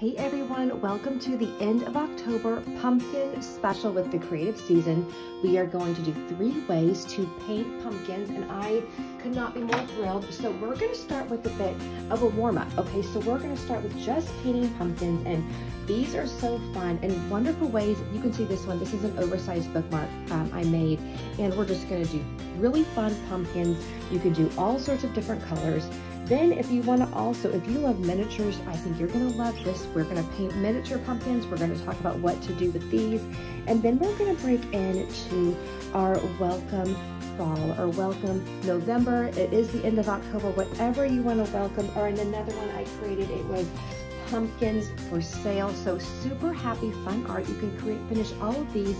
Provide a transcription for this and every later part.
Hey everyone, welcome to the end of October pumpkin special with the Creative Season. We are going to do 3 ways to paint pumpkins, and I could not be more thrilled. So we're going to start with a bit of a warm-up. Okay, so we're going to start with just painting pumpkins, and these are so fun and wonderful ways. You can see this one. This is an oversized bookmark I made, and we're just going to do really fun pumpkins. You can do all sorts of different colors. Then if you want to also, if you love miniatures, I think you're going to love this. We're going to paint miniature pumpkins. We're going to talk about what to do with these. And then we're going to break into our welcome fall or welcome November. It is the end of October, whatever you want to welcome. Or in another one I created, it was pumpkins for sale. So super happy, fun art. You can finish all of these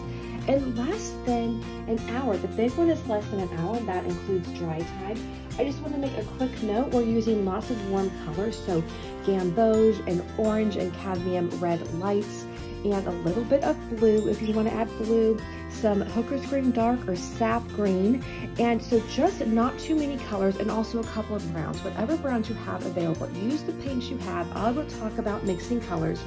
in less than an hour. The big one is less than an hour. That includes dry time. I just want to make a quick note. We're using lots of warm colors, so gamboge and orange and cadmium red lights, and a little bit of blue if you want to add blue, some Hooker's Green Dark or Sap Green, and so just not too many colors, and also a couple of browns. Whatever browns you have available, use the paints you have. I will talk about mixing colors.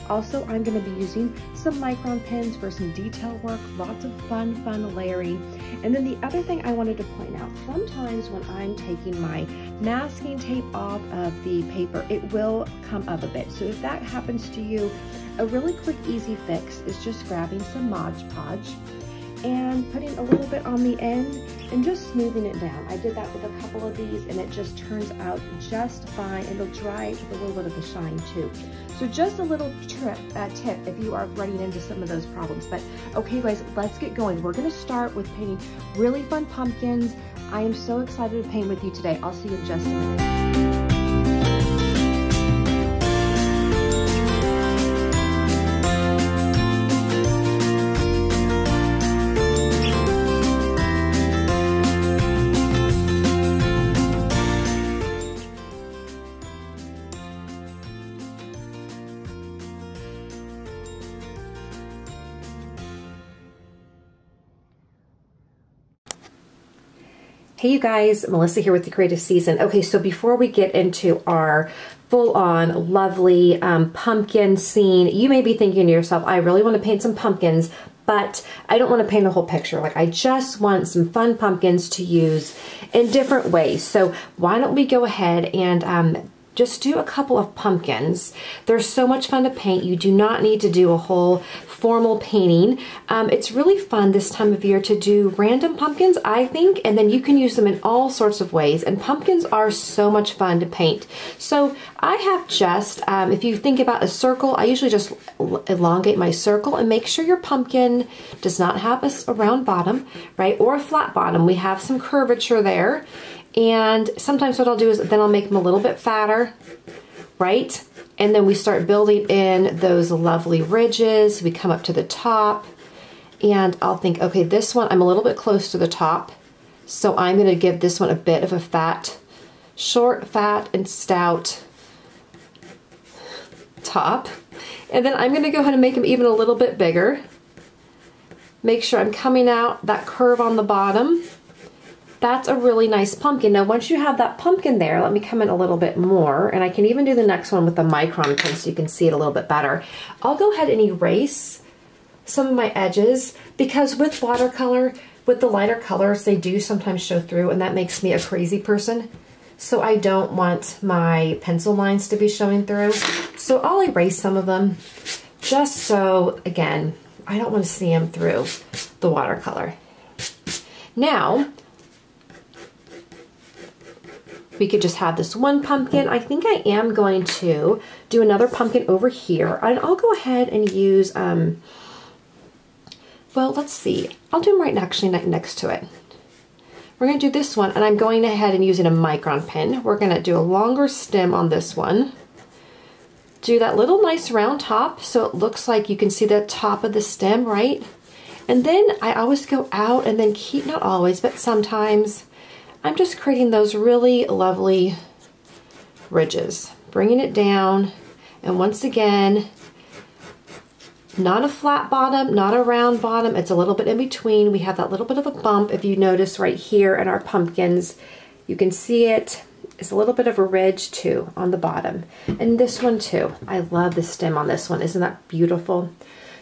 Also, I'm going to be using some micron pens for some detail work, lots of fun layering. And then the other thing I wanted to point out, sometimes when I'm taking my masking tape off of the paper, it will come up a bit. So if that happens to you, a really quick, easy fix is just grabbing some Mod Podge and putting a little bit on the end and just smoothing it down. I did that with a couple of these, and it just turns out just fine. It'll dry with a little bit of the shine too. So just a little tip if you are running into some of those problems. But okay guys, let's get going. We're gonna start with painting really fun pumpkins. I am so excited to paint with you today. I'll see you in just a minute. Hey you guys, Melissa here with the Creative Season. Okay, so before we get into our full-on lovely pumpkin scene, you may be thinking to yourself, I really want to paint some pumpkins, but I don't want to paint a whole picture. Like, I just want some fun pumpkins to use in different ways. So why don't we go ahead and just do a couple of pumpkins. They're so much fun to paint. You do not need to do a whole formal painting. It's really fun this time of year to do random pumpkins, I think, and then you can use them in all sorts of ways. And pumpkins are so much fun to paint. So I have just, if you think about a circle, I usually just elongate my circle and make sure your pumpkin does not have a round bottom, right, or a flat bottom. We have some curvature there. And sometimes what I'll do is then I'll make them a little bit fatter, right? And then we start building in those lovely ridges. We come up to the top, and I'll think, okay, this one, I'm a little bit close to the top, so I'm going to give this one a bit of a fat, short, fat, and stout top. And then I'm going to go ahead and make them even a little bit bigger. Make sure I'm coming out that curve on the bottom. That's a really nice pumpkin. Now, once you have that pumpkin there, let me come in a little bit more, and I can even do the next one with the micron pen so you can see it a little bit better. I'll go ahead and erase some of my edges, because with watercolor, with the lighter colors, they do sometimes show through, and that makes me a crazy person. So I don't want my pencil lines to be showing through. So I'll erase some of them, just so, again, I don't want to see them through the watercolor. Now, we could just have this one pumpkin. I think I am going to do another pumpkin over here. And I'll go ahead and use, well, let's see. I'll do them right actually next to it. We're going to do this one, and I'm going ahead and using a micron pen. We're going to do a longer stem on this one. Do that little nice round top so it looks like you can see the top of the stem, right? And then I always go out and then keep, not always, but sometimes, I'm just creating those really lovely ridges, bringing it down, and once again, not a flat bottom, not a round bottom, it's a little bit in between. We have that little bit of a bump, if you notice right here in our pumpkins. You can see it, is a little bit of a ridge too on the bottom. And this one too. I love the stem on this one. Isn't that beautiful?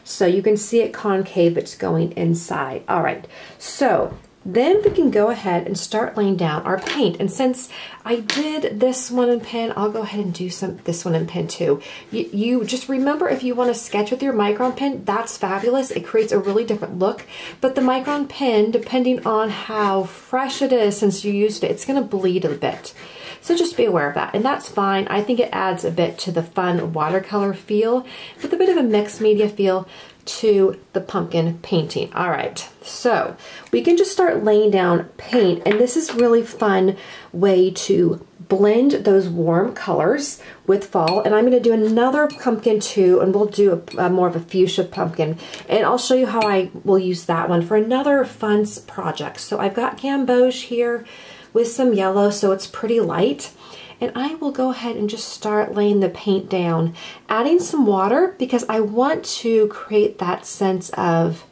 So you can see it concave, it's going inside. All right, so then we can go ahead and start laying down our paint. And since I did this one in pen, I'll go ahead and do this one in pen too. You just remember, if you want to sketch with your Micron pen, that's fabulous. It creates a really different look. But the Micron pen, depending on how fresh it is since you used it, it's going to bleed a bit. So just be aware of that, and that's fine. I think it adds a bit to the fun watercolor feel with a bit of a mixed media feel to the pumpkin painting. All right, so we can just start laying down paint, and this is really fun way to blend those warm colors with fall. And I'm going to do another pumpkin too, and we'll do a more of a fuchsia pumpkin, and I'll show you how I will use that one for another fun project. So I've got gamboge here with some yellow, so it's pretty light. And I will go ahead and just start laying the paint down, adding some water because I want to create that sense of,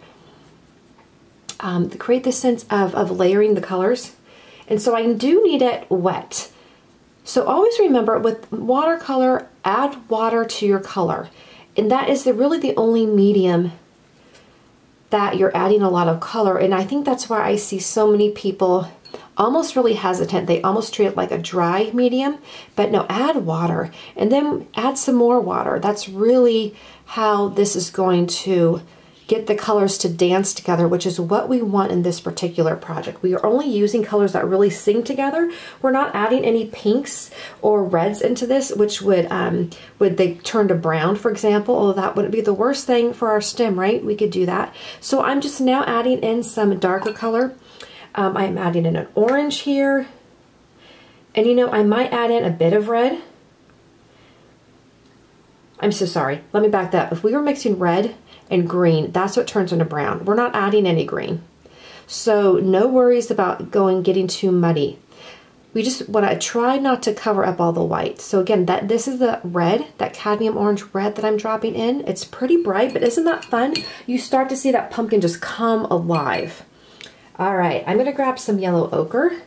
layering the colors. And so I do need it wet. So always remember, with watercolor, add water to your color. And that is really the only medium that you're adding a lot of color. And I think that's why I see so many people almost really hesitant. They almost treat it like a dry medium, but no, add water and then add some more water. That's really how this is going to get the colors to dance together, which is what we want in this particular project. We are only using colors that really sing together. We're not adding any pinks or reds into this, which would they turn to brown, for example, although that wouldn't be the worst thing for our stem, right? We could do that. So I'm just now adding in some darker color. I'm adding in an orange here. And you know, I might add in a bit of red. I'm so sorry. Let me back that up. If we were mixing red and green, that's what turns into brown. We're not adding any green. So no worries about getting too muddy. We just want to try not to cover up all the white. So again, this is the red, that cadmium orange red that I'm dropping in. It's pretty bright, but isn't that fun? You start to see that pumpkin just come alive. All right, I'm going to grab some yellow ochre,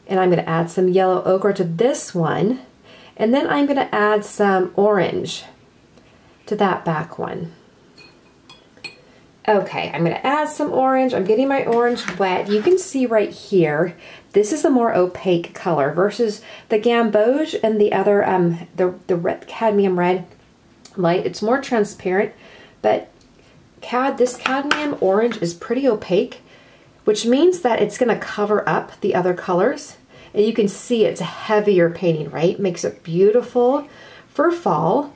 and I'm going to add some yellow ochre to this one, and then I'm going to add some orange to that back one. Okay, I'm going to add some orange. I'm getting my orange wet. You can see right here, this is a more opaque color versus the gamboge and the other, the red, cadmium red light. It's more transparent, but this cadmium orange is pretty opaque, which means that it's going to cover up the other colors. And you can see it's a heavier painting, right? Makes it beautiful for fall,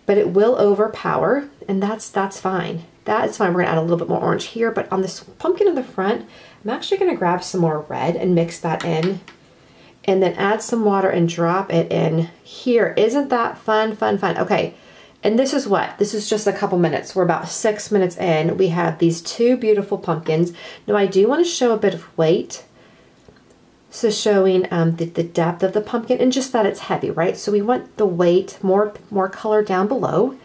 but it will overpower, and that's fine. That is fine. We're going to add a little bit more orange here, but on this pumpkin in the front, I'm actually going to grab some more red and mix that in, and then add some water and drop it in here. Isn't that fun, fun, fun? Okay. And this is what? This is just a couple minutes. We're about 6 minutes in. We have these two beautiful pumpkins. Now I do want to show a bit of weight. So showing the depth of the pumpkin and just that it's heavy, right? So we want the weight, more color down below.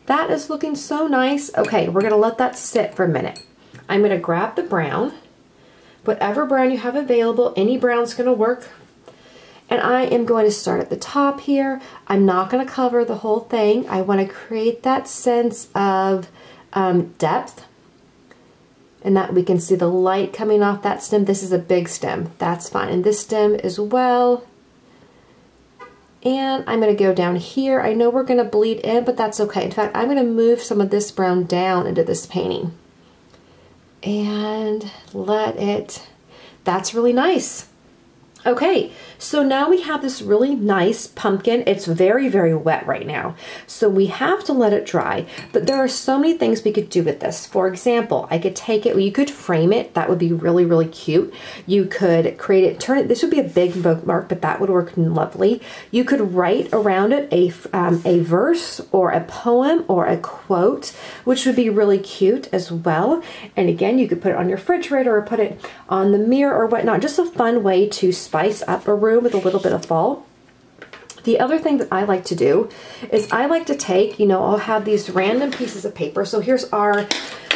That is looking so nice. Okay, we're gonna let that sit for a minute. I'm gonna grab the brown, whatever brown you have available, any brown's gonna work. And I am going to start at the top here. I'm not going to cover the whole thing. I want to create that sense of depth, and that we can see the light coming off that stem. This is a big stem. That's fine. And this stem as well. And I'm going to go down here. I know we're going to bleed in, but that's okay. In fact, I'm going to move some of this brown down into this painting. And that's really nice. Okay, so now we have this really nice pumpkin. It's very, very wet right now, so we have to let it dry, but there are so many things we could do with this. For example, I could take it, you could frame it. That would be really, really cute. You could create it, turn it, this would be a big bookmark, but that would work lovely. You could write around it a verse or a poem or a quote, which would be really cute as well. And again, you could put it on your refrigerator or put it on the mirror or whatnot. Just a fun way to spice up a room with a little bit of fall. The other thing that I like to do is I like to take, I'll have these random pieces of paper. So here's our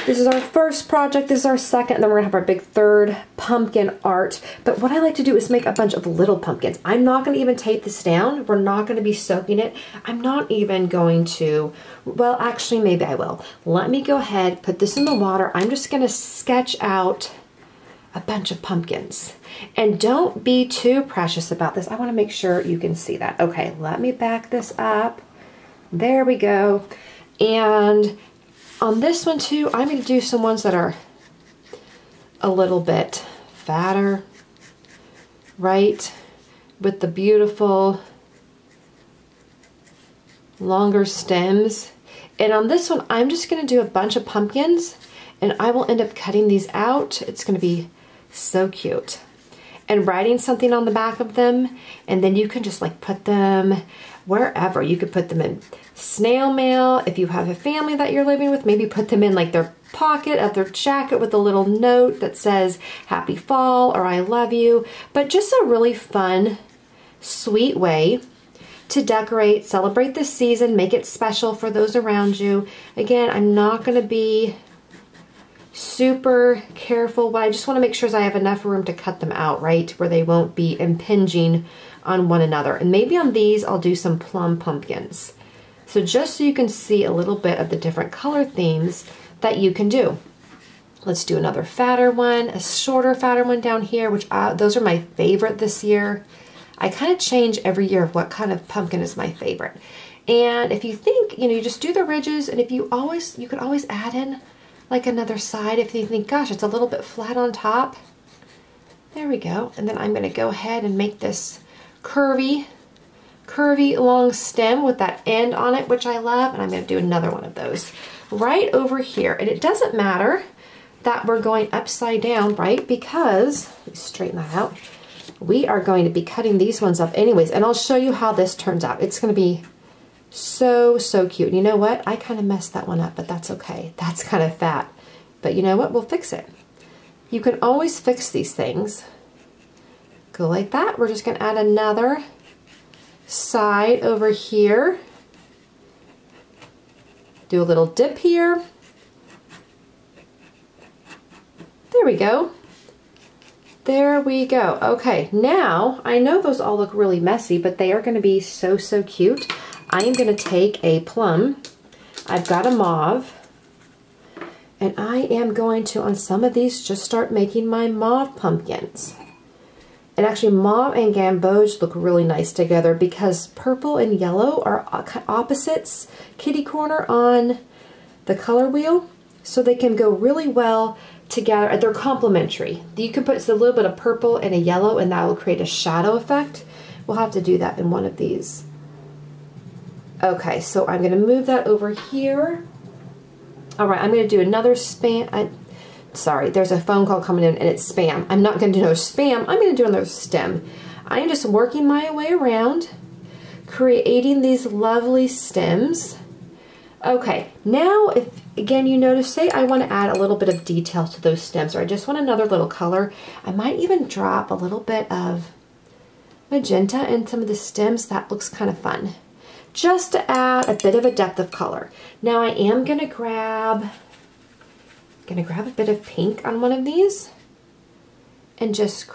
This is our first project, this is our second, and then we're gonna have our big third pumpkin art. But what I like to do is make a bunch of little pumpkins. I'm not gonna even tape this down. We're not gonna be soaking it. I'm not even going to, well, actually, maybe I will. Let me go ahead, put this in the water. I'm just gonna sketch out a bunch of pumpkins. And don't be too precious about this. I wanna make sure you can see that. Okay, let me back this up. There we go. And on this one too, I'm going to do some ones that are a little bit fatter, right? With the beautiful longer stems. And on this one, I'm just going to do a bunch of pumpkins and I will end up cutting these out. It's going to be so cute. And writing something on the back of them, and then you can just like put them wherever. You could put them in snail mail. If you have a family that you're living with, maybe put them in like their pocket of their jacket with a little note that says happy fall or I love you. But just a really fun, sweet way to decorate, celebrate this season, make it special for those around you. Again, I'm not going to be super careful, but I just want to make sure I have enough room to cut them out, right, where they won't be impinging on one another. And maybe on these I'll do some plum pumpkins. So just so you can see a little bit of the different color themes that you can do. Let's do another fatter one, a shorter, fatter one down here, which those are my favorite this year. I kind of change every year what kind of pumpkin is my favorite. And if you think, you know, you just do the ridges, and if you could always add in like another side if you think, gosh, it's a little bit flat on top. There we go. And then I'm going to go ahead and make this curvy long stem with that end on it, which I love. And I'm going to do another one of those right over here. And it doesn't matter that we're going upside down, right? Because, let me straighten that out. We are going to be cutting these ones up anyways. And I'll show you how this turns out. It's going to be so cute. And you know what? I kind of messed that one up, but that's okay. That's kind of fat. But you know what? We'll fix it. You can always fix these things. Go like that. We're just going to add another side over here. Do a little dip here. There we go. There we go. Okay, now I know those all look really messy, but they are going to be so cute. I am going to take a plum. I've got a mauve. And I am going to, on some of these, just start making my mauve pumpkins. And actually, mauve and gamboge look really nice together because purple and yellow are opposites kitty corner on the color wheel. So they can go really well together. They're complementary. You can put a little bit of purple and a yellow and that will create a shadow effect. We'll have to do that in one of these. Okay, so I'm going to move that over here. All right, I'm going to do another spam. Sorry, there's a phone call coming in and it's spam. I'm not going to do no spam. I'm going to do another stem. I am just working my way around, creating these lovely stems. Okay, now if, again, you notice, say I want to add a little bit of detail to those stems, or I just want another little color, I might even drop a little bit of magenta in some of the stems. That looks kind of fun. Just to add a bit of a depth of color. Now I am going to grab a bit of pink on one of these and just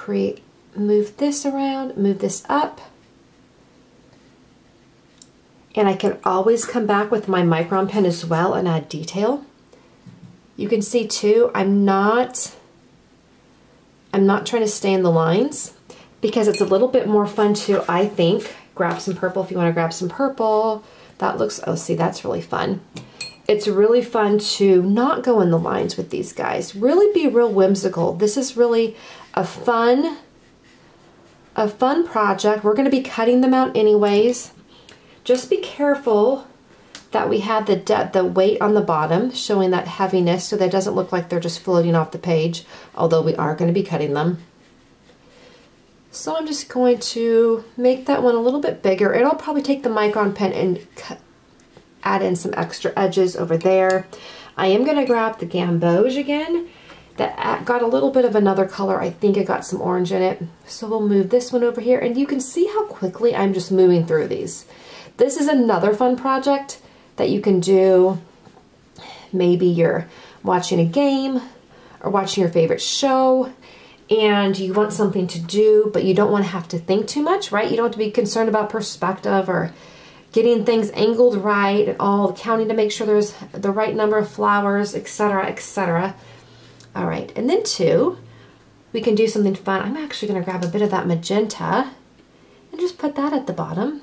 move this around, move this up. And I can always come back with my Micron pen as well and add detail. You can see too, I'm not trying to stay in the lines because it's a little bit more fun to, I think, grab some purple if you want to grab some purple. That looks, oh, see, that's really fun. It's really fun to not go in the lines with these guys. Really be real whimsical. This is really a fun project. We're going to be cutting them out anyways. Just be careful that we have the weight on the bottom, showing that heaviness so that it doesn't look like they're just floating off the page, although we are going to be cutting them. So I'm just going to make that one a little bit bigger, and I'll probably take the Micron pen and add in some extra edges over there. I am going to grab the gamboge again. That got a little bit of another color. I think it got some orange in it. So we'll move this one over here, and you can see how quickly I'm just moving through these. This is another fun project that you can do. Maybe you're watching a game or watching your favorite show and you want something to do, but you don't want to have to think too much, right? You don't have to be concerned about perspective or getting things angled right and all, counting to make sure there's the right number of flowers, etc., etc. All right, and then two, we can do something fun. I'm actually going to grab a bit of that magenta and just put that at the bottom.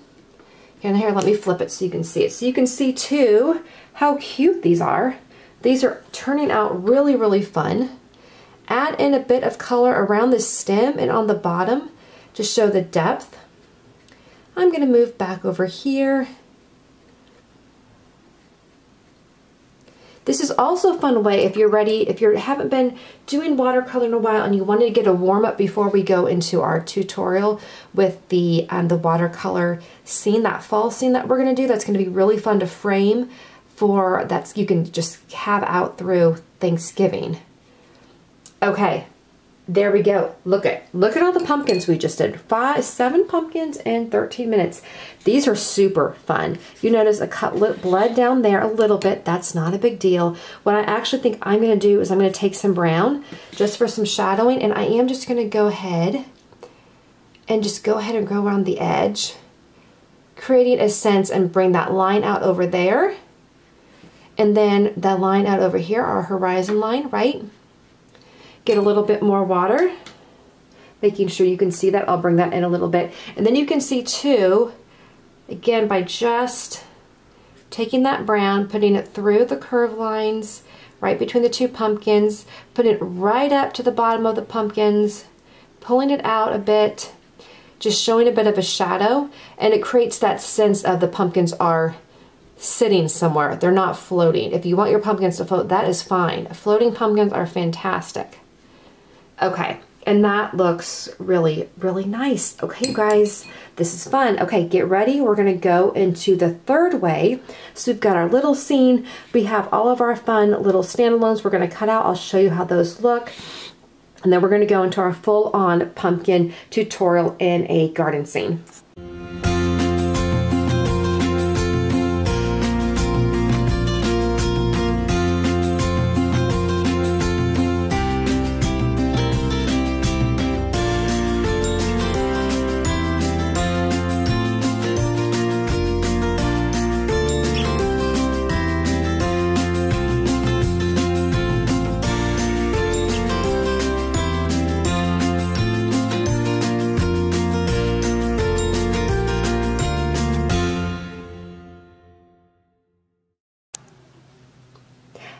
And here, let me flip it so you can see it. So you can see too how cute these are. These are turning out really, really fun. Add in a bit of color around the stem and on the bottom to show the depth. I'm going to move back over here. This is also a fun way if you're ready, if you haven't been doing watercolor in a while and you wanted to get a warm up before we go into our tutorial with the watercolor scene, that fall scene that we're going to do. That's going to be really fun to frame for, that's you can just have out through Thanksgiving. Okay, there we go. Look at all the pumpkins we just did. 7 pumpkins in 13 minutes. These are super fun. You notice a cut bled down there a little bit. That's not a big deal. What I actually think I'm going to do is I'm going to take some brown just for some shadowing, and I am just going to go ahead and go around the edge, creating a sense and bring that line out over there, and then the line out over here, our horizon line, right? Get a little bit more water, making sure you can see that. I'll bring that in a little bit. And then you can see too, again, by just taking that brown, putting it through the curve lines, right between the two pumpkins, putting it right up to the bottom of the pumpkins, pulling it out a bit, just showing a bit of a shadow, and it creates that sense of the pumpkins are sitting somewhere. They're not floating. If you want your pumpkins to float, that is fine. Floating pumpkins are fantastic. Okay, and that looks really, really nice. Okay, you guys, this is fun. Okay, get ready. We're going to go into the third way. So we've got our little scene. We have all of our fun little standalones we're going to cut out. I'll show you how those look. And then we're going to go into our full-on pumpkin tutorial in a garden scene.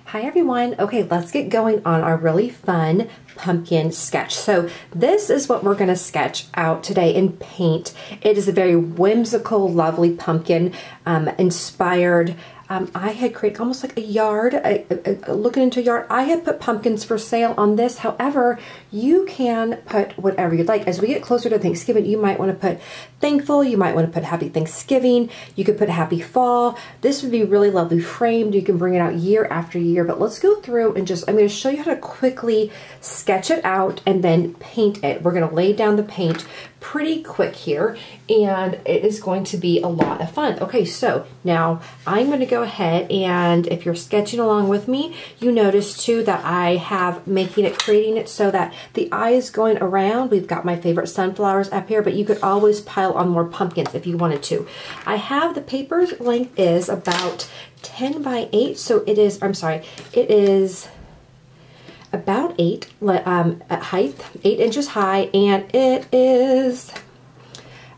Hi everyone. Okay, let's get going on our really fun pumpkin sketch. So this is what we're going to sketch out today in paint. It is a very whimsical, lovely pumpkin inspired. I had created almost like a yard, looking into a yard. I had put pumpkins for sale on this. However, you can put whatever you'd like. As we get closer to Thanksgiving, you might want to put thankful. You might want to put happy Thanksgiving. You could put happy fall. This would be really lovely framed. You can bring it out year after year. But let's go through and I'm going to show you how to quickly sketch it out and then paint it. We're going to lay down the paint pretty quick here, and it is going to be a lot of fun. Okay, so now I'm going to go ahead, and if you're sketching along with me, you notice too that I have creating it so that the eye is going around. We've got my favorite sunflowers up here, but you could always pile on more pumpkins if you wanted to. I have the paper's length is about 10 by 8, so it is, it is about 8 height, 8 inches high, and it is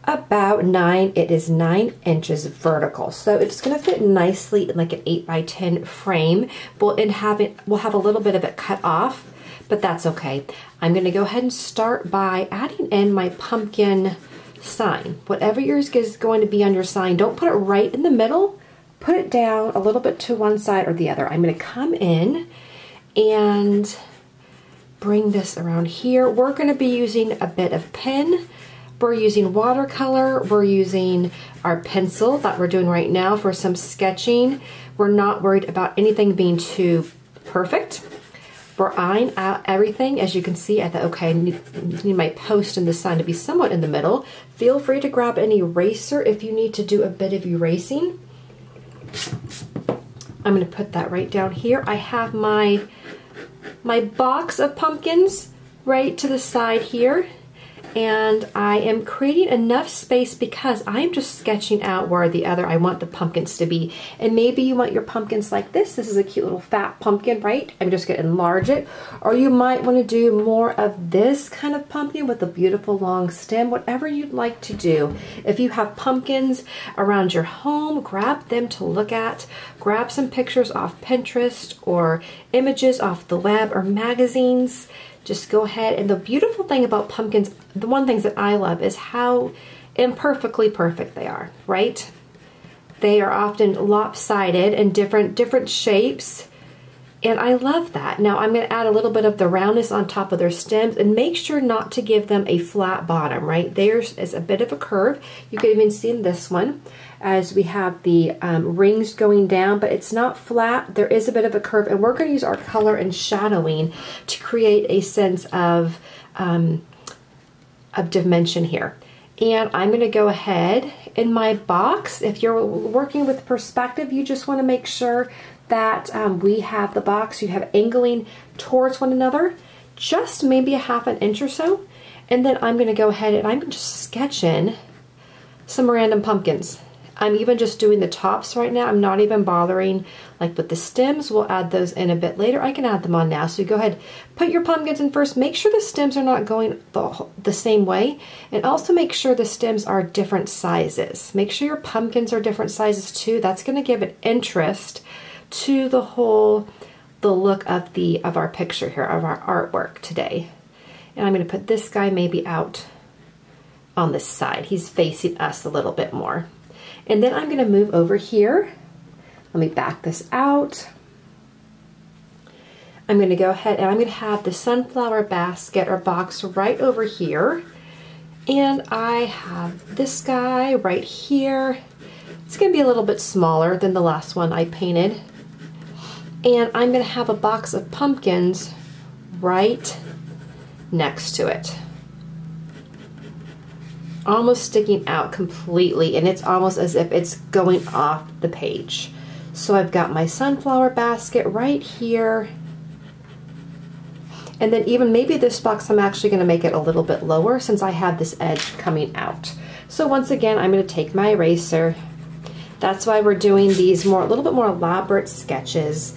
about 9. It is 9 inches vertical, so it's going to fit nicely in like an 8 by 10 frame. We'll have a little bit of it cut off, but that's okay. I'm going to go ahead and start by adding in my pumpkin sign. Whatever yours is going to be on your sign, don't put it right in the middle. Put it down a little bit to one side or the other. I'm going to come in and bring this around here. We're going to be using a bit of pen. We're using watercolor. We're using our pencil that we're doing right now for some sketching. We're not worried about anything being too perfect. We're eyeing out everything, as you can see at the, okay, I need my post in the sun to be somewhat in the middle. Feel free to grab an eraser if you need to do a bit of erasing. I'm going to put that right down here. I have my box of pumpkins right to the side here. And I am creating enough space because I'm just sketching out where I want the pumpkins to be. And maybe you want your pumpkins like this. This is a cute little fat pumpkin, right? I'm just going to enlarge it. Or you might want to do more of this kind of pumpkin with a beautiful long stem, whatever you'd like to do. If you have pumpkins around your home, grab them to look at. Grab some pictures off Pinterest or images off the web or magazines. Just go ahead, and the beautiful thing about pumpkins, the one thing that I love is how imperfectly perfect they are, right? They are often lopsided and different shapes, and I love that. Now I'm going to add a little bit of the roundness on top of their stems, and make sure not to give them a flat bottom, right? Theirs is a bit of a curve. You can even see in this one, as we have the rings going down, but it's not flat. There is a bit of a curve, and we're going to use our color and shadowing to create a sense of dimension here. And I'm going to go ahead in my box. If you're working with perspective, you just want to make sure that we have the box, you have angling towards one another, just maybe a ½ inch or so. And then I'm going to go ahead and I'm just sketching some random pumpkins. I'm even just doing the tops right now. I'm not even bothering like with the stems. We'll add those in a bit later. I can add them on now. So you go ahead, put your pumpkins in first. Make sure the stems are not going the same way. And also make sure the stems are different sizes. Make sure your pumpkins are different sizes too. That's going to give it interest to the look of our picture here, of our artwork today. And I'm going to put this guy maybe out on this side. He's facing us a little bit more. And then I'm going to move over here. Let me back this out. I'm going to go ahead and I'm going to have the sunflower basket or box right over here. And I have this guy right here. It's going to be a little bit smaller than the last one I painted. And I'm going to have a box of pumpkins right next to it. Almost sticking out completely, and it's almost as if it's going off the page. So I've got my sunflower basket right here. And then even maybe this box, I'm actually going to make it a little bit lower since I have this edge coming out. So once again, I'm going to take my eraser. That's why we're doing these a little bit more elaborate sketches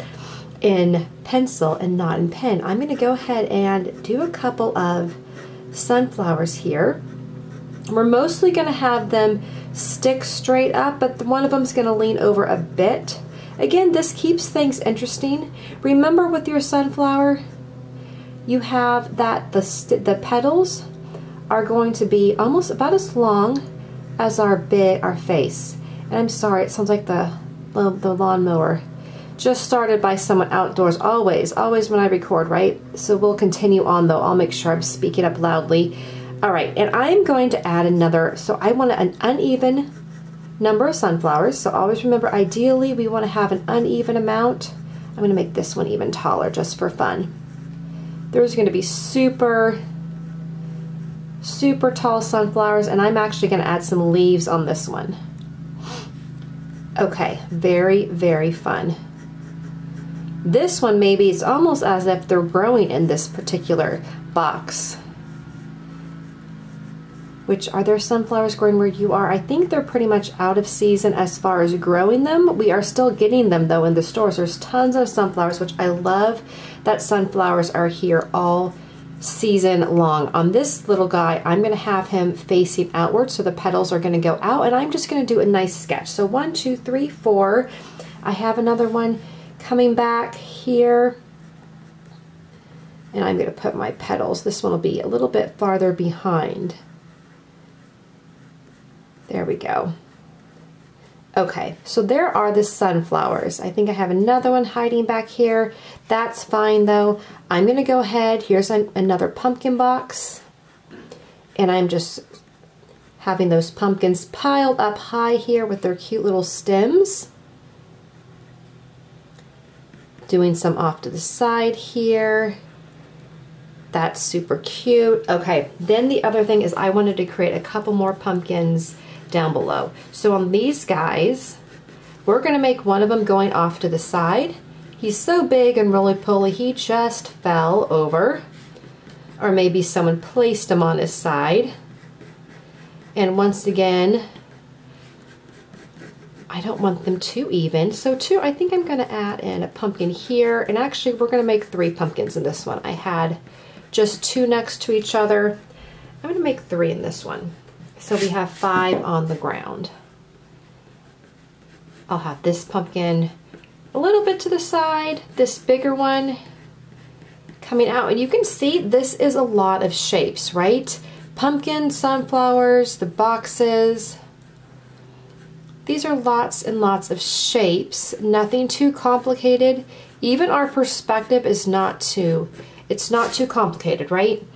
in pencil and not in pen. I'm going to go ahead and do a couple of sunflowers here. We're mostly going to have them stick straight up, but one of them is going to lean over a bit. Again, this keeps things interesting. Remember with your sunflower, you have that the petals are going to be almost about as long as our face. And I'm sorry, it sounds like the lawnmower. Just started by someone outdoors, always when I record, right? So we'll continue on though. I'll make sure I'm speaking up loudly. All right, and I'm going to add another, so I want an uneven number of sunflowers. So always remember, ideally we want to have an uneven amount. I'm going to make this one even taller just for fun. There's going to be super tall sunflowers, and I'm actually going to add some leaves on this one. Okay, very fun. This one maybe it's almost as if they're growing in this particular box. Which, are there sunflowers growing where you are? I think they're pretty much out of season as far as growing them. We are still getting them though in the stores. There's tons of sunflowers, which I love that sunflowers are here all season long. On this little guy, I'm going to have him facing outward, so the petals are going to go out, and I'm just going to do a nice sketch. So 1, 2, 3, 4. I have another one coming back here, and I'm going to put my petals. This one will be a little bit farther behind. There we go. Okay, so there are the sunflowers. I think I have another one hiding back here. That's fine though. I'm going to go ahead. Here's another pumpkin box. And I'm just having those pumpkins piled up high here with their cute little stems. Doing some off to the side here. That's super cute. Okay, then the other thing is I wanted to create a couple more pumpkins down below. So on these guys, We're gonna make one of them going off to the side. He's so big and roly-poly, he just fell over. Or maybe someone placed him on his side. And once again, I don't want them too even. So I think I'm gonna add in a pumpkin here. And actually we're gonna make 3 pumpkins in this one. I had just 2 next to each other. I'm gonna make 3 in this one. So we have 5 on the ground. I'll have this pumpkin a little bit to the side, this bigger one coming out. And you can see this is a lot of shapes, right? Pumpkin, sunflowers, the boxes. These are lots and lots of shapes, nothing too complicated. Even our perspective is it's not too complicated, right?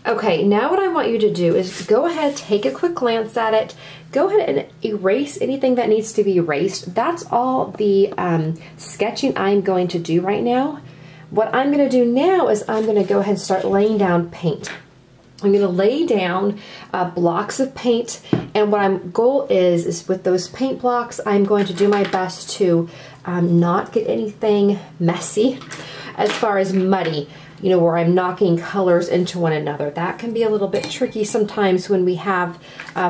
Okay, now what I want you to do is go ahead, take a quick glance at it, go ahead and erase anything that needs to be erased. That's all the sketching I'm going to do right now. What I'm going to do now is I'm going to go ahead and start laying down paint. I'm going to lay down blocks of paint, and what my goal is with those paint blocks, I'm going to do my best to not get anything messy as far as muddy, you know, where I'm knocking colors into one another. That can be a little bit tricky sometimes when we have,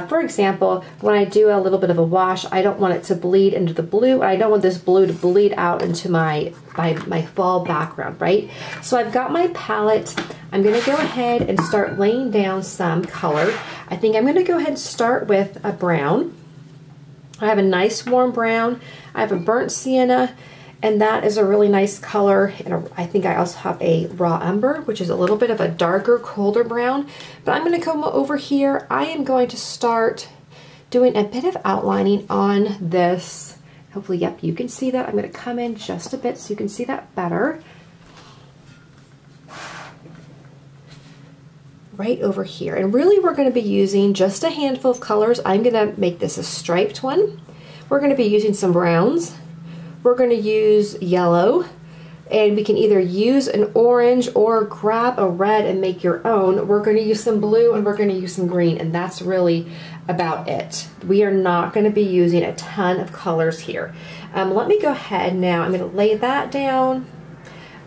for example, when I do a little bit of a wash, I don't want it to bleed into the blue, and I don't want this blue to bleed out into my fall background, right? So I've got my palette. I'm gonna go ahead and start laying down some color. I think I'm gonna go ahead and start with a brown. I have a nice warm brown. I have a burnt sienna, and that is a really nice color. And I think I also have a raw umber, which is a little bit of a darker, colder brown. But I'm gonna come over here. I am going to start doing a bit of outlining on this. Hopefully, yep, you can see that. I'm gonna come in just a bit so you can see that better. Right over here. And really we're going to be using just a handful of colors. I'm going to make this a striped one. We're going to be using some browns. We're going to use yellow, and we can either use an orange or grab a red and make your own. We're going to use some blue, and we're going to use some green, and that's really about it. We are not going to be using a ton of colors here. Let me go ahead now. I'm going to lay that down.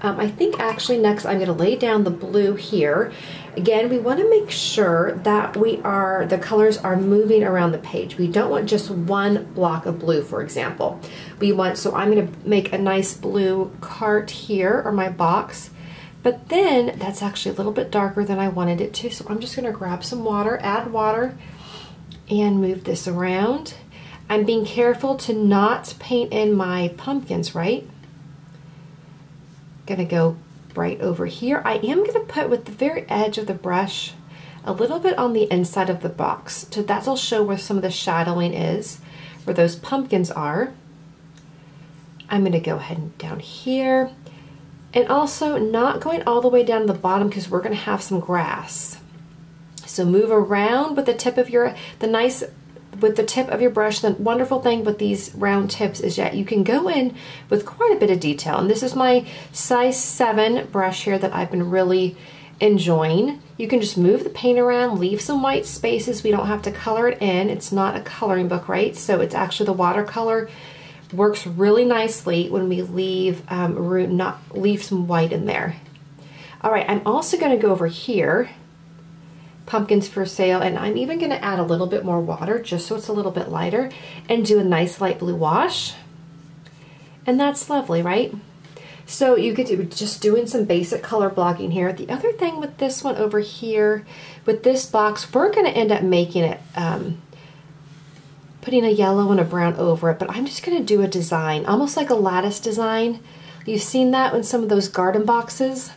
I think actually next I'm going to lay down the blue here. Again, we want to make sure that the colors are moving around the page. We don't want just one block of blue, for example. So I'm going to make a nice blue cart here, or my box. But then that's actually a little bit darker than I wanted it to. So I'm just going to grab some water, add water, and move this around. I'm being careful to not paint in my pumpkins, right? Gonna go right over here. I am gonna put with the very edge of the brush a little bit on the inside of the box. So that'll show where some of the shadowing is, where those pumpkins are. I'm gonna go ahead and down here, and also not going all the way down to the bottom because we're gonna have some grass. So move around with the tip of your brush. The wonderful thing with these round tips is that you can go in with quite a bit of detail. And this is my size 7 brush here that I've been really enjoying. You can just move the paint around, leave some white spaces. We don't have to color it in. It's not a coloring book, right? So it's actually the watercolor works really nicely when we leave leave some white in there. All right, I'm also going to go over here. Pumpkins for sale, and I'm even going to add a little bit more water just so it's a little bit lighter, and do a nice light blue wash. And that's lovely, right? So you get to just doing some basic color blocking here. The other thing with this one over here, with this box, we're going to end up making it, putting a yellow and a brown over it, but I'm just going to do a design, almost like a lattice design. You've seen that in some of those garden boxes.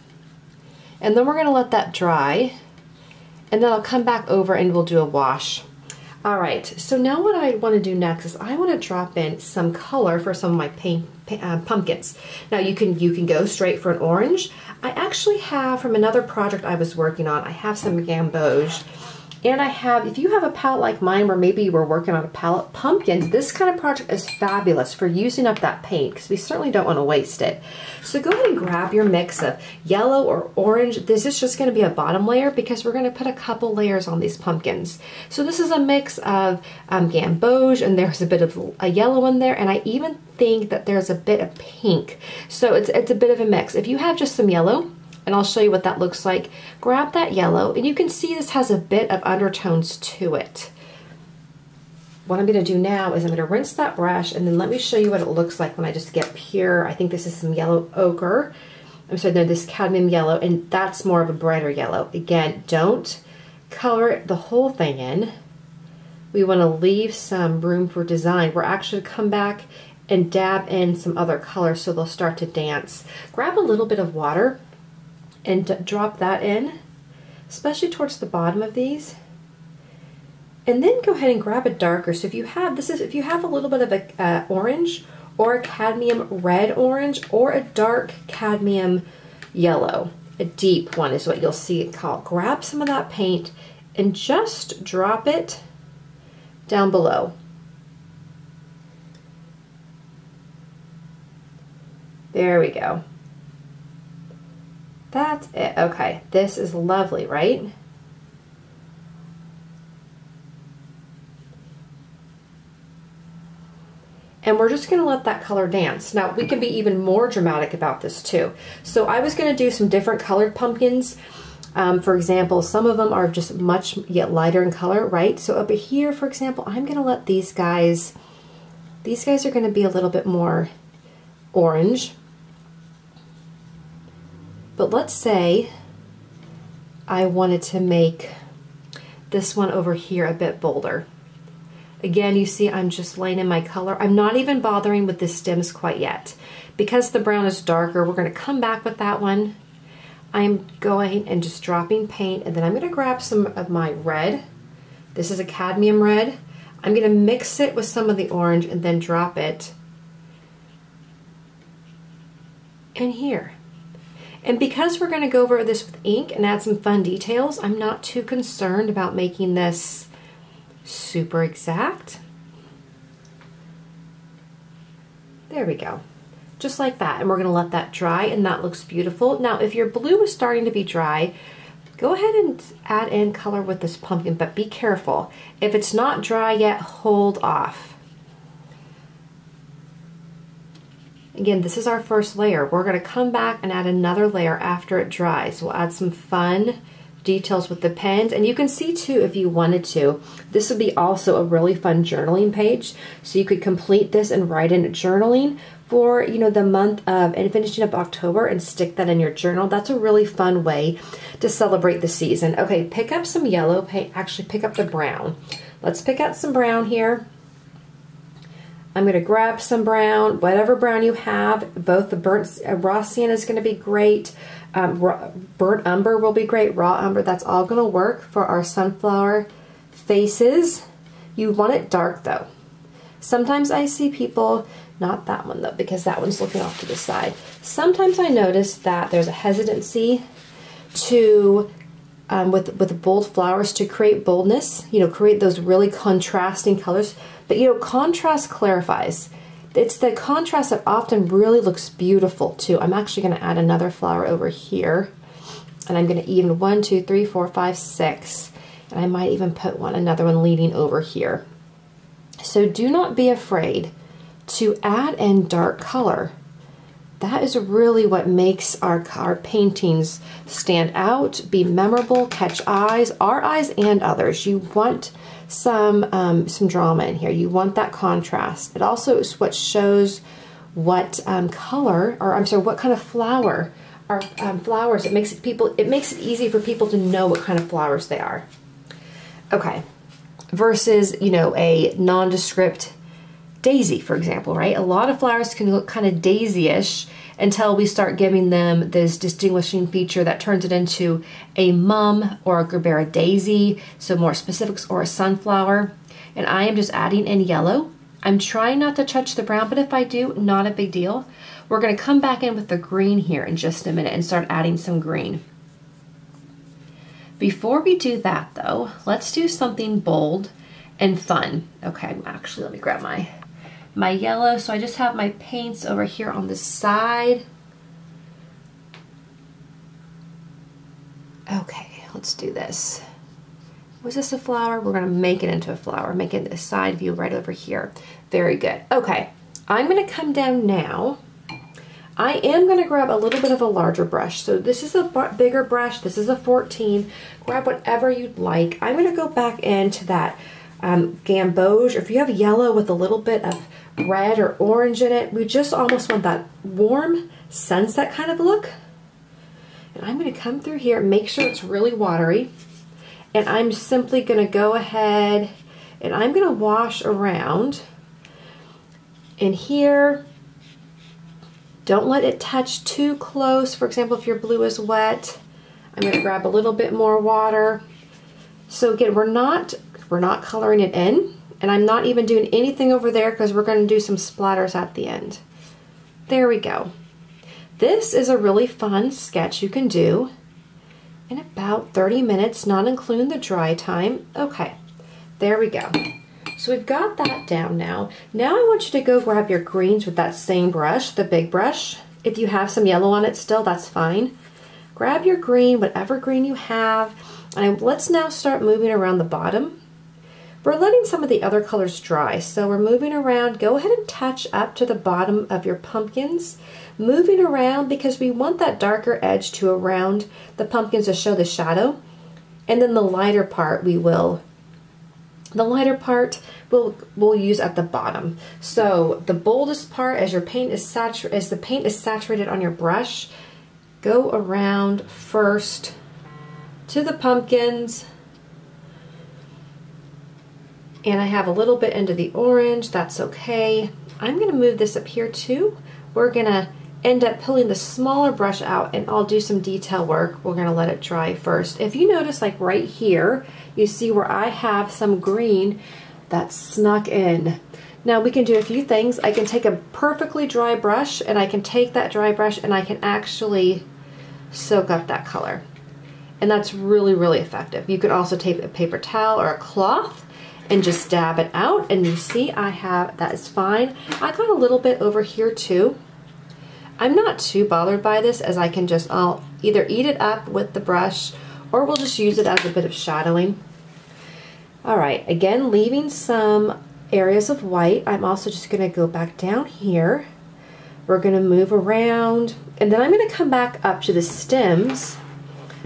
And then we're going to let that dry. And then I'll come back over and we'll do a wash. All right, so now what I want to do next is I want to drop in some color for some of my pumpkins. Now you can go straight for an orange. I actually have, from another project I was working on, I have some gamboge. And I have, if you have a palette like mine where maybe you were working on a palette, pumpkins, this kind of project is fabulous for using up that paint because we certainly don't want to waste it. So go ahead and grab your mix of yellow or orange. This is just going to be a bottom layer because we're going to put a couple layers on these pumpkins. So this is a mix of gamboge, and there's a bit of a yellow in there, and I even think that there's a bit of pink. So it's a bit of a mix. If you have just some yellow, and I'll show you what that looks like, grab that yellow, and you can see this has a bit of undertones to it. What I'm going to do now is I'm going to rinse that brush, and then let me show you what it looks like when I just get pure. I think this is some yellow ochre. I'm sorry, no, this cadmium yellow, and that's more of a brighter yellow. Again, don't color the whole thing in. We want to leave some room for design. We're actually going to come back and dab in some other colors so they'll start to dance. Grab a little bit of water and drop that in, especially towards the bottom of these. And then go ahead and grab a darker. So if you have, if you have a little bit of a orange or a cadmium red orange or a dark cadmium yellow, a deep one is what you'll see it called. Grab some of that paint and just drop it down below. There we go. That's it. Okay, this is lovely, right? And we're just going to let that color dance. Now, we can be even more dramatic about this too. So I was going to do some different colored pumpkins. For example, some of them are just much yet lighter in color, right? So over here, for example, I'm going to let these guys are going to be a little bit more orange. But let's say I wanted to make this one over here a bit bolder. Again, you see I'm just laying in my color. I'm not even bothering with the stems quite yet. Because the brown is darker, we're going to come back with that one. I'm going and just dropping paint, and then I'm going to grab some of my red. This is a cadmium red. I'm going to mix it with some of the orange and then drop it in here. And because we're going to go over this with ink and add some fun details, I'm not too concerned about making this super exact. There we go. Just like that. And we're going to let that dry, and that looks beautiful. Now, if your blue is starting to be dry, go ahead and add in color with this pumpkin, but be careful. If it's not dry yet, hold off. Again, this is our first layer. We're going to come back and add another layer after it dries. We'll add some fun details with the pens, and you can see too, if you wanted to, this would be also a really fun journaling page. So you could complete this and write in journaling for, you know, the month of and finishing up October and stick that in your journal. That's a really fun way to celebrate the season. Okay, pick up some yellow paint. Actually, pick up the brown. Let's pick out some brown here. I'm going to grab some brown, whatever brown you have. Both the burnt raw sienna is going to be great. Burnt umber will be great. Raw umber, that's all going to work for our sunflower faces. You want it dark though. Sometimes I see people, not that one though, because that one's looking off to the side. Sometimes I notice that there's a hesitancy to with bold flowers to create boldness, you know, create those really contrasting colors. But you know, contrast clarifies. It's the contrast that often really looks beautiful too. I'm actually going to add another flower over here, and I'm going to even 1, 2, 3, 4, 5, 6, and I might even put another one leading over here. So do not be afraid to add in dark color. That is really what makes our paintings stand out, be memorable, catch eyes, our eyes and others. You want some drama in here. You want that contrast. It also is what shows what color, or I'm sorry, what kind of flower are flowers. It makes it easy for people to know what kind of flowers they are. Okay, versus, you know, a nondescript daisy, for example, right? A lot of flowers can look kind of daisy-ish until we start giving them this distinguishing feature that turns it into a mum or a Gerbera daisy, so more specifics, or a sunflower. And I am just adding in yellow. I'm trying not to touch the brown, but if I do, not a big deal. We're going to come back in with the green here in just a minute and start adding some green. Before we do that though, let's do something bold and fun. Okay, actually let me grab my yellow. So I just have my paints over here on the side. Okay, let's do this. Was this a flower? We're gonna make it into a flower. Make it a side view right over here. Very good. Okay, I'm gonna come down now. I am going to grab a little bit of a larger brush. So this is a bigger brush. This is a 14. Grab whatever you'd like. I'm going to go back into that gamboge. Or if you have yellow with a little bit of red or orange in it, we just almost want that warm sunset kind of look. And I'm going to come through here and make sure it's really watery. And I'm simply going to go ahead and I'm going to wash around in here. Don't let it touch too close. For example, if your blue is wet, I'm going to grab a little bit more water. So again, we're not coloring it in, and I'm not even doing anything over there because we're going to do some splatters at the end. There we go. This is a really fun sketch you can do in about 30 minutes, not including the dry time. Okay, there we go. So we've got that down now. Now I want you to go grab your greens with that same brush, the big brush. If you have some yellow on it still, that's fine. Grab your green, whatever green you have, and let's now start moving around the bottom. We're letting some of the other colors dry, so we're moving around. Go ahead and touch up to the bottom of your pumpkins. Moving around because we want that darker edge to around the pumpkins to show the shadow. And then the lighter part we'll use at the bottom. So the boldest part, as the paint is saturated on your brush, go around first to the pumpkins. And I have a little bit into the orange, that's okay. I'm gonna move this up here too. We're gonna end up pulling the smaller brush out and I'll do some detail work. We're gonna let it dry first. If you notice, like right here, you see where I have some green that's snuck in. Now we can do a few things. I can take a perfectly dry brush and I can take that dry brush and I can actually soak up that color. And that's really, really effective. You could also take a paper towel or a cloth and just dab it out, and you see that is fine. I got a little bit over here too. I'm not too bothered by this, as I can I'll either eat it up with the brush or we'll just use it as a bit of shadowing. All right, again, leaving some areas of white. I'm also just gonna go back down here. We're gonna move around, and then I'm gonna come back up to the stems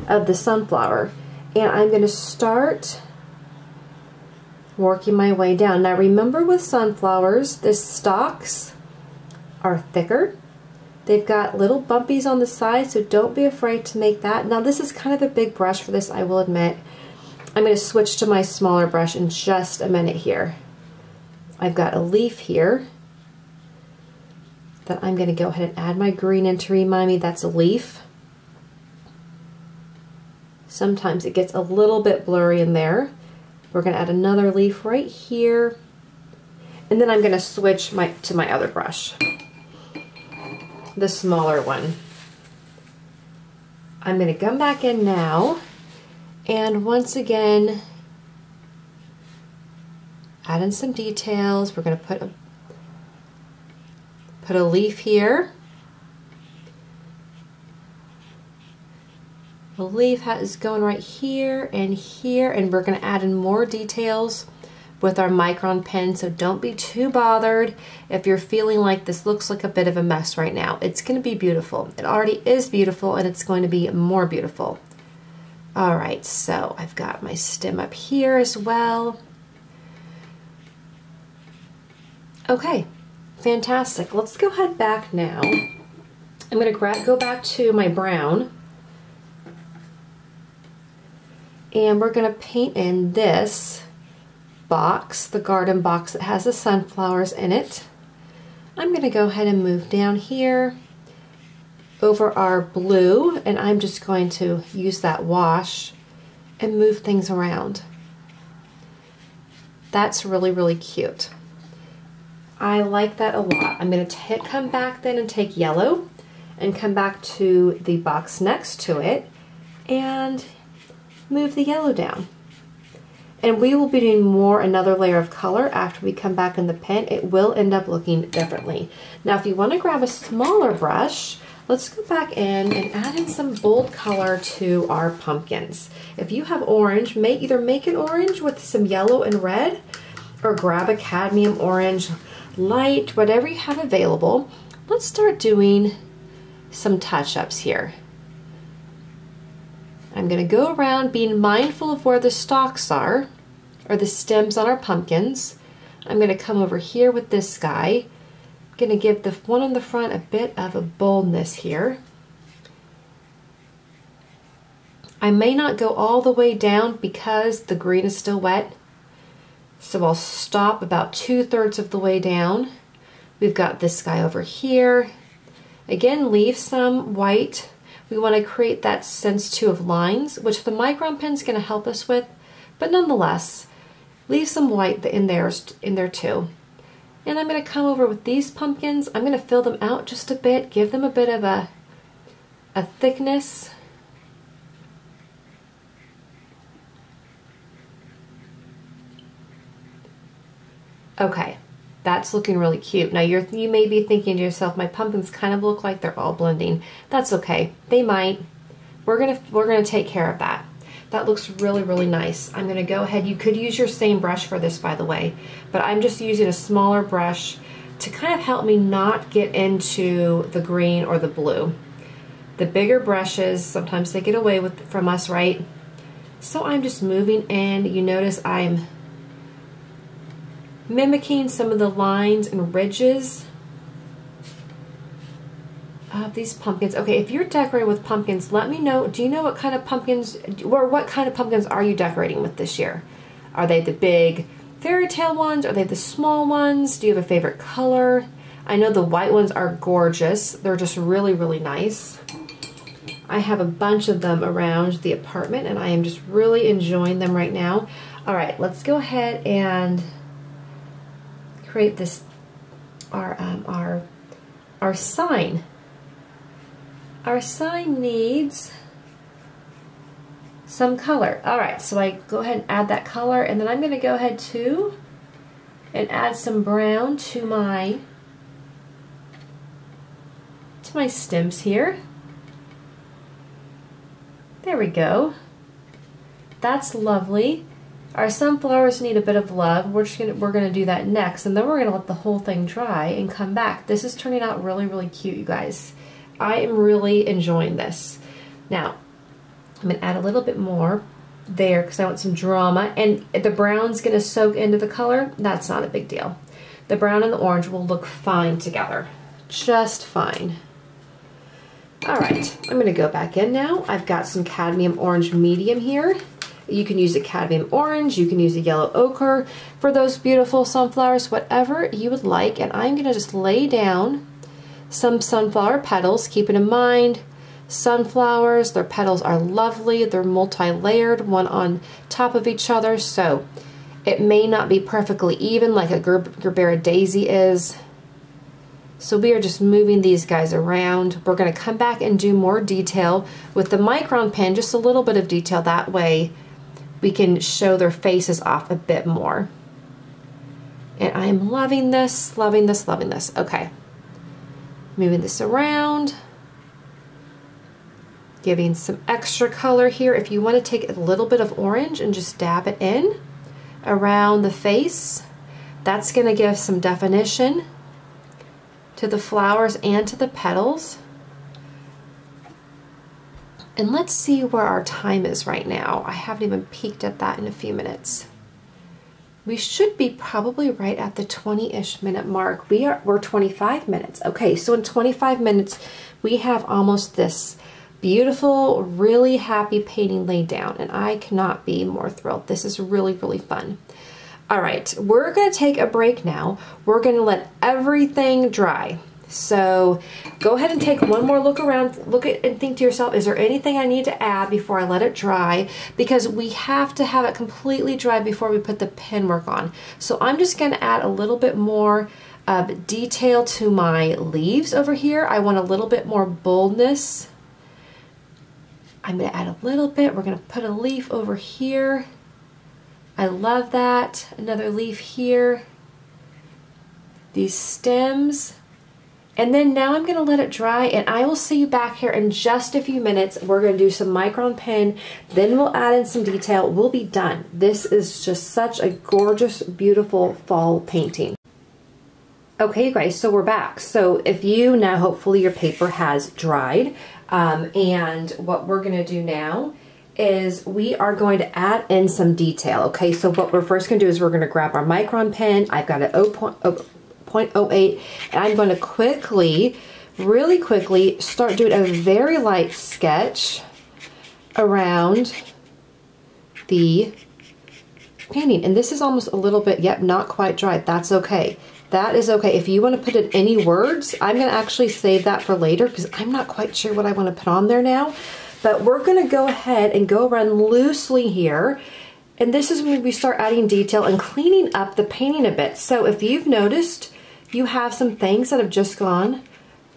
of the sunflower, and I'm gonna start working my way down. Now remember, with sunflowers, the stalks are thicker. They've got little bumpies on the side, so don't be afraid to make that. Now this is kind of a big brush for this, I will admit. I'm going to switch to my smaller brush in just a minute here. I've got a leaf here that I'm going to go ahead and add my green in to remind me that's a leaf. Sometimes it gets a little bit blurry in there. We're going to add another leaf right here, and then I'm going to switch to my other brush, the smaller one. I'm going to come back in now, and once again add in some details. We're going to put a leaf here. The leaf is going right here, and we're going to add in more details with our micron pen, so don't be too bothered if you're feeling like this looks like a bit of a mess right now. It's going to be beautiful. It already is beautiful, and it's going to be more beautiful. All right, so I've got my stem up here as well. Okay, fantastic. Let's go ahead back now. I'm going to go back to my brown. And we're going to paint in this box, the garden box that has the sunflowers in it. I'm going to go ahead and move down here over our blue, and I'm just going to use that wash and move things around. That's really, really cute. I like that a lot. I'm going to come back then and take yellow and come back to the box next to it, and move the yellow down. And we will be doing another layer of color after we come back in the pen. It will end up looking differently. Now, if you want to grab a smaller brush, let's go back in and add in some bold color to our pumpkins. If you have orange, either make an orange with some yellow and red, or grab a cadmium orange, light, whatever you have available. Let's start doing some touch-ups here. I'm going to go around being mindful of where the stalks are, or the stems on our pumpkins. I'm going to come over here with this guy. I'm going to give the one on the front a bit of a boldness here. I may not go all the way down because the green is still wet, so I'll stop about 2/3 of the way down. We've got this guy over here. Again, leave some white. We want to create that sense too of lines, which the Micron pen is going to help us with, but nonetheless, leave some white in there too. And I'm going to come over with these pumpkins. I'm going to fill them out just a bit, give them a bit of a thickness. Okay, that's looking really cute. Now you may be thinking to yourself, my pumpkins kind of look like they're all blending. That's okay. They might. We're gonna take care of that. That looks really, really nice. I'm gonna go ahead. You could use your same brush for this, by the way, but I'm just using a smaller brush to kind of help me not get into the green or the blue. The bigger brushes, sometimes they get away from us, right? So I'm just moving in. You notice I'm mimicking some of the lines and ridges of these pumpkins. Okay, if you're decorating with pumpkins, let me know. Do you know what kind of pumpkins, or what kind of pumpkins are you decorating with this year? Are they the big fairy tale ones? Are they the small ones? Do you have a favorite color? I know the white ones are gorgeous. They're just really, really nice. I have a bunch of them around the apartment and I am just really enjoying them right now. All right, let's go ahead and create this, our sign. Our sign needs some color. All right, so I go ahead and add that color, and then I'm going to go ahead too and add some brown to my stems here. There we go. That's lovely. Our sunflowers need a bit of love. We're gonna do that next, and then we're gonna let the whole thing dry and come back. This is turning out really, really cute, you guys. I am really enjoying this. Now, I'm gonna add a little bit more there because I want some drama, and the brown's gonna soak into the color. That's not a big deal. The brown and the orange will look fine together, just fine. All right, I'm gonna go back in now. I've got some cadmium orange medium here. You can use a cadmium orange, you can use a yellow ochre for those beautiful sunflowers, whatever you would like. And I'm gonna just lay down some sunflower petals, keeping in mind, sunflowers, their petals are lovely. They're multi-layered, one on top of each other, so it may not be perfectly even like a Gerbera daisy is. So we are just moving these guys around. We're gonna come back and do more detail with the Micron pen, just a little bit of detail. That way we can show their faces off a bit more. And I am loving this, loving this, loving this. Okay, moving this around, giving some extra color here. If you want to take a little bit of orange and just dab it in around the face, that's going to give some definition to the flowers and to the petals. And let's see where our time is right now. I haven't even peeked at that in a few minutes. We should be probably right at the 20-ish minute mark. We're 25 minutes. Okay, so in 25 minutes, we have almost this beautiful, really happy painting laid down, and I cannot be more thrilled. This is really, really fun. All right, we're gonna take a break now. We're gonna let everything dry. So go ahead and take one more look around, look at and think to yourself, is there anything I need to add before I let it dry? Because we have to have it completely dry before we put the pen work on. So I'm just gonna add a little bit more detail to my leaves over here. I want a little bit more boldness I'm gonna add a little bit. We're gonna put a leaf over here. I love that. Another leaf here. These stems. And then now I'm gonna let it dry, and I will see you back here in just a few minutes. We're gonna do some micron pen, then we'll add in some detail. We'll be done. This is just such a gorgeous, beautiful fall painting. Okay, you guys, so we're back. So if you now, hopefully your paper has dried, and what we're gonna do now is we are going to add in some detail. Okay, so what we're first gonna do is we're gonna grab our micron pen. I've got an 0.08, and I'm going to quickly, really quickly start doing a very light sketch around the painting. And this is almost a little bit, yep, not quite dry. That's okay. That is okay. If you want to put in any words, I'm going to actually save that for later because I'm not quite sure what I want to put on there now. But we're going to go ahead and go around loosely here. And this is when we start adding detail and cleaning up the painting a bit. So if you've noticed, you have some things that have just gone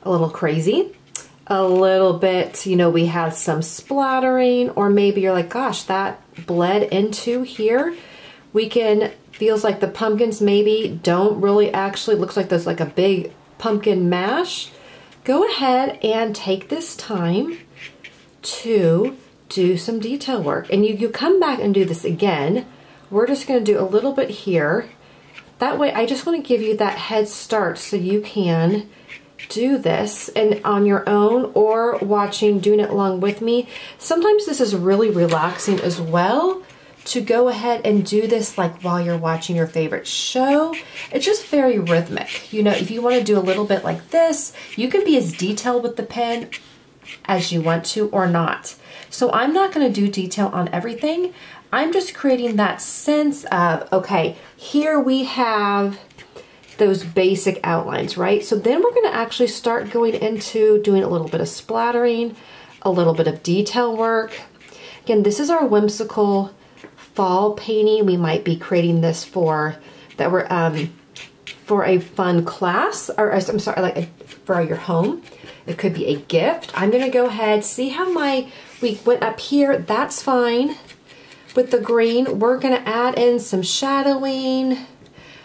a little crazy, a little bit, you know, we had some splattering, or maybe you're like, gosh, that bled into here. We can, feels like the pumpkins maybe don't really actually, looks like there's like a big pumpkin mash. Go ahead and take this time to do some detail work. And you come back and do this again. We're just gonna do a little bit here. That way, I just want to give you that head start so you can do this and on your own or doing it along with me. Sometimes this is really relaxing as well to go ahead and do this like while you're watching your favorite show. It's just very rhythmic. You know, if you want to do a little bit like this, you can be as detailed with the pen as you want to or not. So I'm not going to do detail on everything. I'm just creating that sense of, okay, here we have those basic outlines, right? So then we're going to actually start going into doing a little bit of splattering, a little bit of detail work. Again, this is our whimsical fall painting. We might be creating this for a fun class, or I'm sorry, like for your home. It could be a gift. I'm going to go ahead, see how we went up here. That's fine. With the green, we're going to add in some shadowing.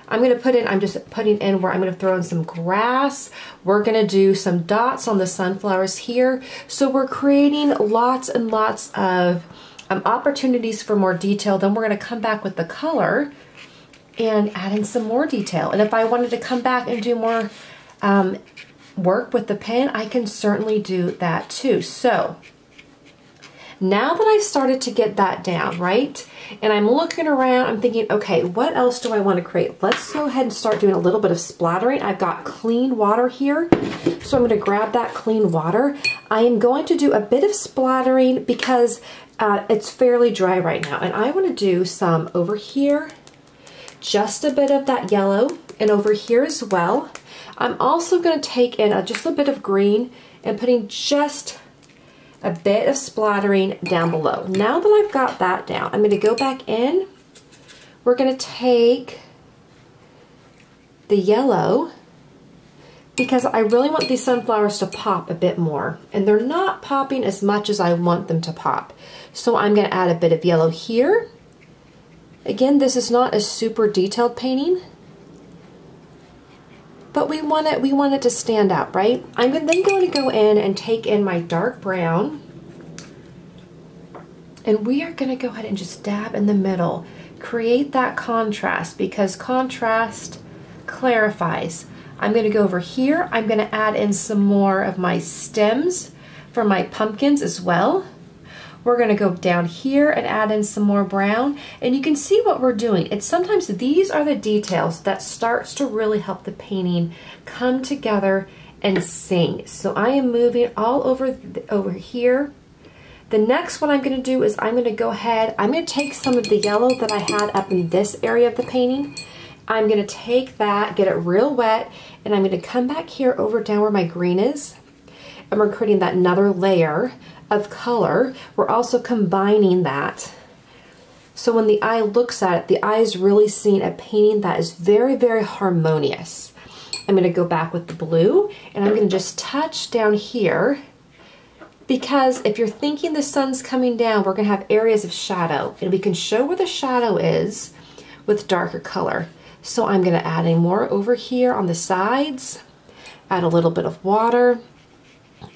I'm just putting in where I'm going to throw in some grass. We're going to do some dots on the sunflowers here. So we're creating lots and lots of opportunities for more detail. Then we're going to come back with the color and add in some more detail. And if I wanted to come back and do more work with the pen, I can certainly do that too. So now that I've started to get that down, right? And I'm looking around, I'm thinking, okay, what else do I want to create? Let's go ahead and start doing a little bit of splattering. I've got clean water here. So I'm going to grab that clean water. I am going to do a bit of splattering because it's fairly dry right now. And I want to do some over here, just a bit of that yellow, and over here as well. I'm also going to take in just a bit of green and putting just a bit of splattering down below. Now that I've got that down, I'm going to go back in. We're going to take the yellow because I really want these sunflowers to pop a bit more, and they're not popping as much as I want them to pop. So I'm going to add a bit of yellow here. Again, this is not a super detailed painting, but we want it to stand out, right? I'm then going to go in and take in my dark brown, and we are going to go ahead and just dab in the middle, create that contrast, because contrast clarifies. I'm going to go over here. I'm going to add in some more of my stems for my pumpkins as well. We're going to go down here and add in some more brown, and you can see what we're doing. It's sometimes these are the details that starts to really help the painting come together and sing. So I am moving all over here. The next one I'm going to do is I'm going to go ahead, I'm going to take some of the yellow that I had up in this area of the painting. I'm going to take that, get it real wet, and I'm going to come back here over down where my green is, and we're creating that another layer of color. We're also combining that. So when the eye looks at it, the eye is really seeing a painting that is very, very harmonious. I'm going to go back with the blue, and I'm going to just touch down here because if you're thinking the sun's coming down, we're gonna have areas of shadow, and we can show where the shadow is with darker color. So I'm gonna add in more over here on the sides, add a little bit of water,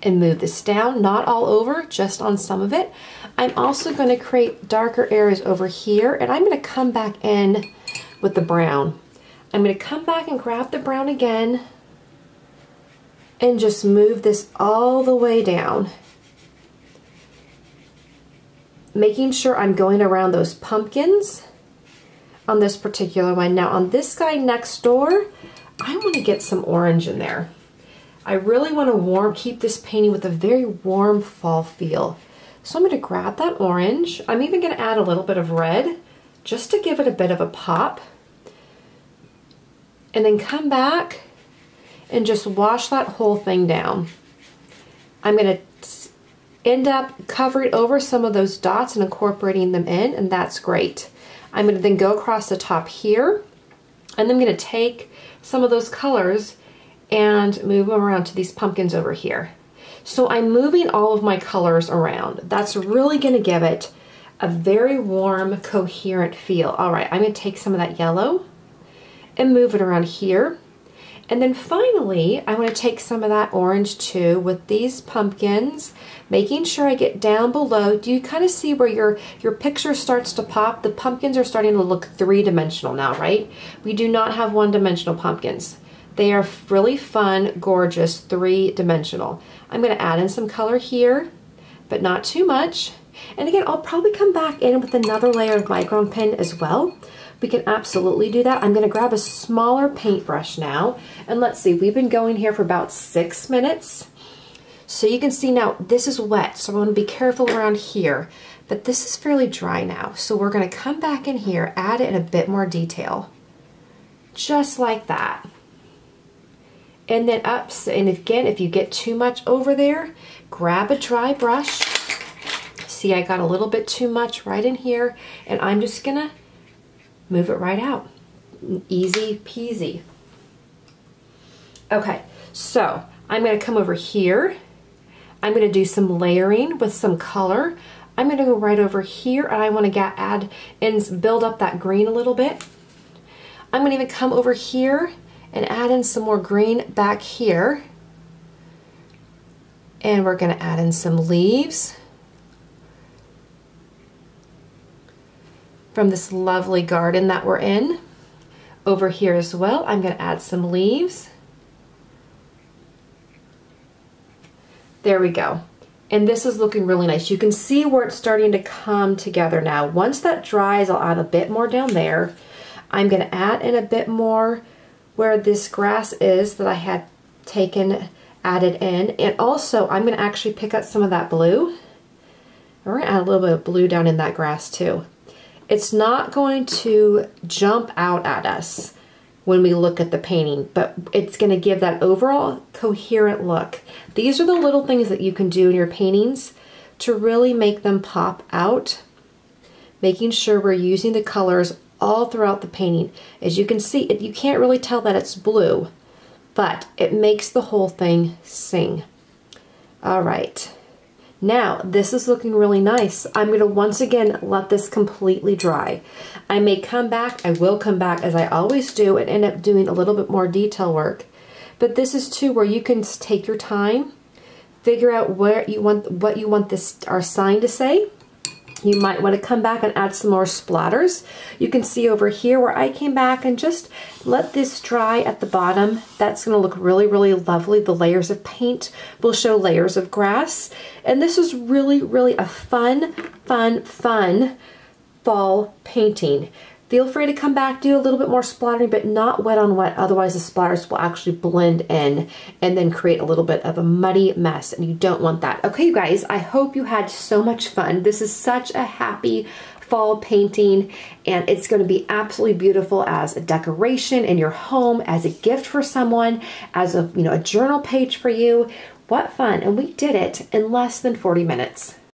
and move this down, not all over, just on some of it. I'm also gonna create darker areas over here, and I'm gonna come back in with the brown. I'm gonna come back and grab the brown again and just move this all the way down, making sure I'm going around those pumpkins on this particular one. Now on this guy next door, I want to get some orange in there. I really want to keep this painting with a very warm fall feel. So I'm going to grab that orange. I'm even going to add a little bit of red just to give it a bit of a pop. And then come back and just wash that whole thing down. I'm going to end up covering over some of those dots and incorporating them in, and that's great. I'm going to then go across the top here, and I'm going to take some of those colors and move them around to these pumpkins over here. So I'm moving all of my colors around. That's really going to give it a very warm, coherent feel. All right, I'm going to take some of that yellow and move it around here. And then finally, I want to take some of that orange too with these pumpkins, making sure I get down below. Do you kind of see where your picture starts to pop? The pumpkins are starting to look three-dimensional now, right? We do not have one-dimensional pumpkins. They are really fun, gorgeous, three-dimensional. I'm going to add in some color here, but not too much. And again, I'll probably come back in with another layer of micron pen as well. We can absolutely do that. I'm going to grab a smaller paintbrush now, and let's see, we've been going here for about 6 minutes. So you can see now this is wet, so I want to be careful around here, but this is fairly dry now. So we're going to come back in here, add in a bit more detail, just like that. And then up, and again, if you get too much over there, grab a dry brush. See, I got a little bit too much right in here, and I'm just gonna move it right out. Easy peasy. Okay, so I'm gonna come over here. I'm gonna do some layering with some color. I'm gonna go right over here, and I wanna add and build up that green a little bit. I'm gonna even come over here and add in some more green back here. And we're gonna add in some leaves from this lovely garden that we're in. Over here as well, I'm gonna add some leaves. There we go. And this is looking really nice. You can see where it's starting to come together now. Once that dries, I'll add a bit more down there. I'm gonna add in a bit more where this grass is that I had added in. And also, I'm gonna actually pick up some of that blue. We're gonna add a little bit of blue down in that grass too. It's not going to jump out at us when we look at the painting, but it's going to give that overall coherent look. These are the little things that you can do in your paintings to really make them pop out, making sure we're using the colors all throughout the painting. As you can see, you can't really tell that it's blue, but it makes the whole thing sing. All right. Now, this is looking really nice. I'm going to once again let this completely dry. I may come back, I will come back as I always do and end up doing a little bit more detail work. But this is too where you can take your time, figure out what you want our sign to say. You might want to come back and add some more splatters. You can see over here where I came back and just let this dry at the bottom. That's going to look really, really lovely. The layers of paint will show layers of grass. And this is really, really a fun fall painting. Feel free to come back, do a little bit more splattering, but not wet on wet. Otherwise, the splatters will actually blend in and then create a little bit of a muddy mess, and you don't want that. Okay, you guys, I hope you had so much fun. This is such a happy fall painting, and it's going to be absolutely beautiful as a decoration in your home, as a gift for someone, as a journal page for you. What fun. And we did it in less than 40 minutes.